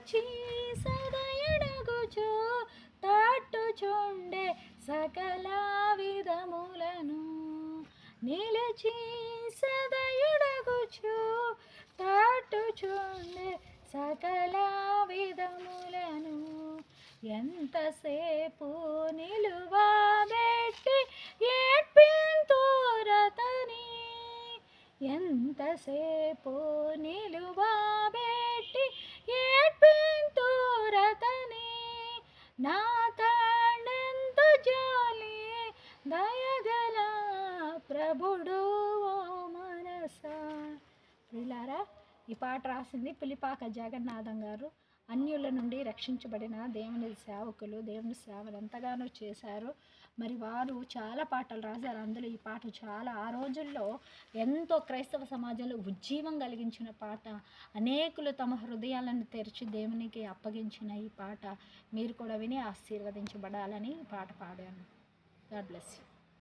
నిలిచి సదయడగుచు తట్టుచుండే సకల విధములను నిలిచి సదయడగుచు తట్టుచుండే సకల విధములను ఎంతసేపు నిలువబెట్టి ఏడ్పింతురతని ఎంతసేపు నిలువబెట్టి ఏడ్పింతురతని నా తండెంత జాలి దయగల ప్రభుడు ఓ మనసా. ప్రియులారా, ఈ పాట రాసింది పులిపాక జగన్నాథం గారు. అన్యుల నుండి రక్షించబడిన దేవుని సేవకులు, దేవుని సేవలు ఎంతగానో చేశారు. మరి వారు చాలా పాటలు రాశారు. అందులో ఈ పాట చాలా ఆ రోజుల్లో ఎంతో క్రైస్తవ సమాజంలో ఉజ్జీవం కలిగించిన పాట. అనేకులు తమ హృదయాలను తెరిచి దేవునికి అప్పగించిన ఈ పాట మీరు కూడా విని ఆశీర్వదించబడాలని ఈ పాట పాడాను. God bless you.